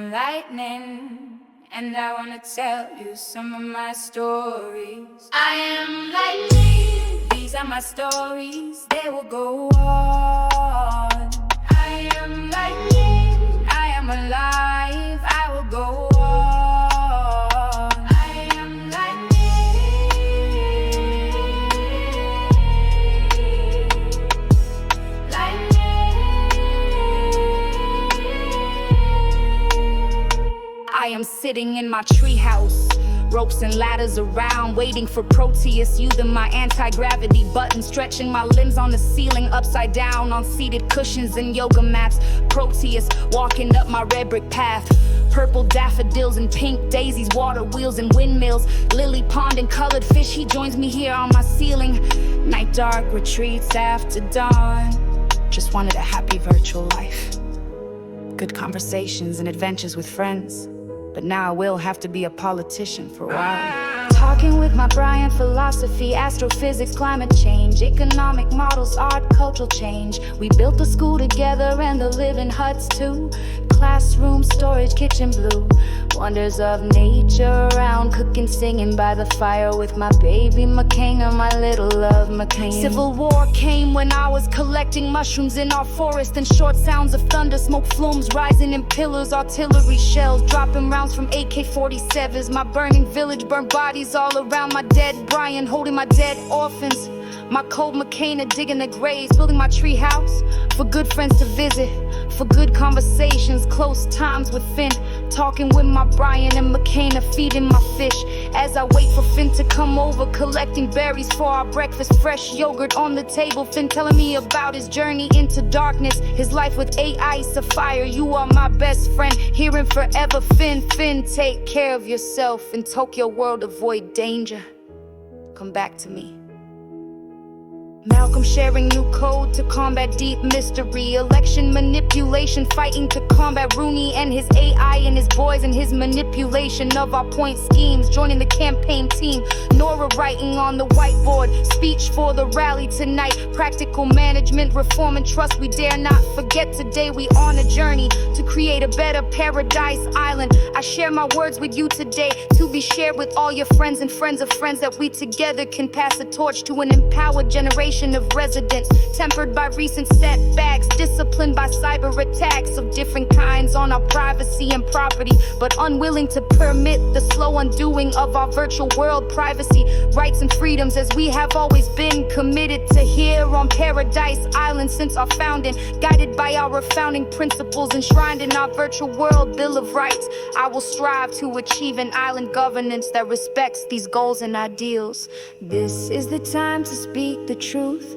am lightning, and I wanna tell you some of my stories. I am lightning, these are my stories, they will go on. I am lightning, I am alive, I will go on. I am I am sitting in my treehouse, ropes and ladders around, waiting for Proteus, using my anti-gravity button, stretching my limbs on the ceiling, upside down on seated cushions and yoga mats. Proteus walking up my red brick path, purple daffodils and pink daisies, water wheels and windmills, lily pond and colored fish. He joins me here on my ceiling. Night dark retreats after dawn. Just wanted a happy virtual life, good conversations and adventures with friends. But now I will have to be a politician for a while. Talking with my Brian, philosophy, astrophysics, climate change, economic models, art, cultural change. We built the school together and the living huts too. Classroom, storage, kitchen blue. Wonders of nature around, cooking, singing by the fire with my baby McCain, my little love McCain. Civil war came when I was collecting mushrooms in our forest, and short sounds of thunder, smoke flumes rising in pillars, artillery shells dropping rounds from AK-47s. My burning village, burnt bodies all around my dead Brian, holding my dead orphans. My cold McCain digging the graves, building my tree house for good friends to visit, for good conversations, close times with Finn, talking with my Brian and McCain, feeding my fish as I wait for Finn to come over, collecting berries for our breakfast, fresh yogurt on the table. Finn telling me about his journey into darkness, his life with AI Sapphire. You are my best friend, here and forever. Finn, take care of yourself. In Tokyo world, avoid danger. Come back to me. Malcolm sharing new code to combat deep mystery, election manipulation, fighting to combat Rooney and his AI and his boys and his manipulation of our point schemes, joining the campaign team. Nora writing on the whiteboard, speech for the rally tonight, practical management, reform and trust we dare not forget. Today we on a journey to create a better paradise island. I share my words with you today to be shared with all your friends and friends of friends, that we together can pass a torch to an empowered generation of residents, tempered by recent setbacks, disciplined by cyber attacks of different kinds on our privacy and property, but unwilling to permit the slow undoing of our virtual world privacy, rights and freedoms, as we have always been committed to here on Paradise Island since our founding, guided by our founding principles enshrined in our virtual world Bill of Rights. I will strive to achieve an island governance that respects these goals and ideals. This is the time to speak the truth,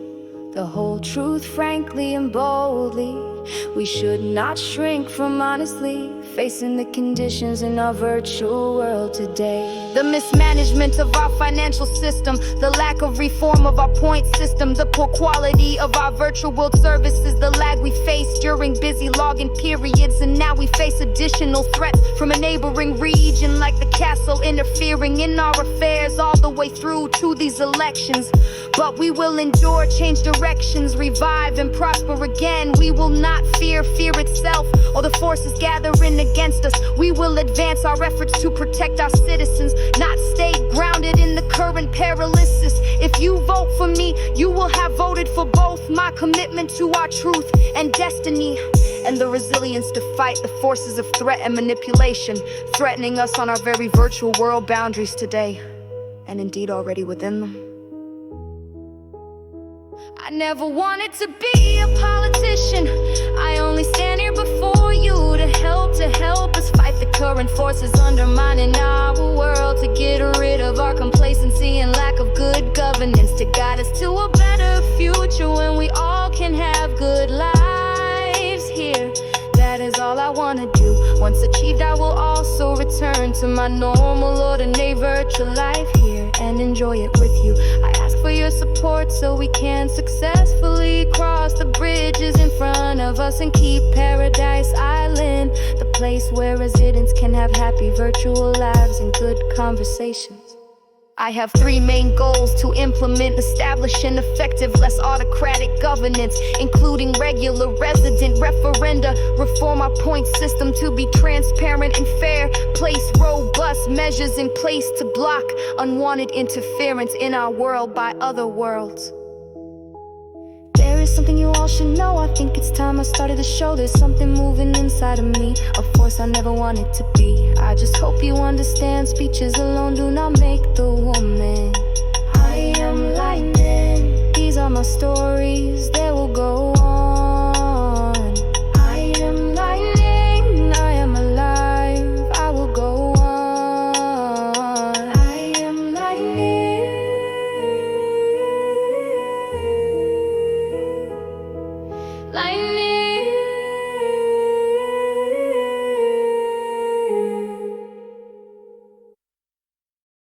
the whole truth, frankly and boldly. We should not shrink from honestly facing the conditions in our virtual world today. The mismanagement of our financial system, the lack of reform of our point system, the poor quality of our virtual world services, the lag we faced during busy login periods, and now we face additional threats from a neighboring region like the castle interfering in our affairs all the way through to these elections. But we will endure, change directions, revive and prosper again. We will not fear fear itself or the forces gathering against us. We will advance our efforts to protect our citizens, not stay grounded in the current paralysis. If you vote for me, you will have voted for both my commitment to our truth and destiny, and the resilience to fight the forces of threat and manipulation, threatening us on our very virtual world boundaries today, and indeed already within them. I never wanted to be a politician. I only stand here before you to help us fight the current forces undermining our world, to get rid of our complacency and lack of good governance, to guide us to a better future when we all can have good lives here. That is all I wanna do. Once achieved, I will also return to my normal, ordinary virtual life here and enjoy it with you. I ask for your support so we can successfully cross the bridges in front of us and keep Paradise Island the place where residents can have happy virtual lives and good conversations. I have three main goals to implement, establish an effective, less autocratic governance, including regular resident referenda, reform our point system to be transparent and fair, place robust measures in place to block unwanted interference in our world by other worlds. There is something you all should know. I think it's time I started to show. There's something moving inside of me, a force I never wanted to be. I just hope you understand, speeches alone do not make the woman. I am lightning, these are my stories, they will go on.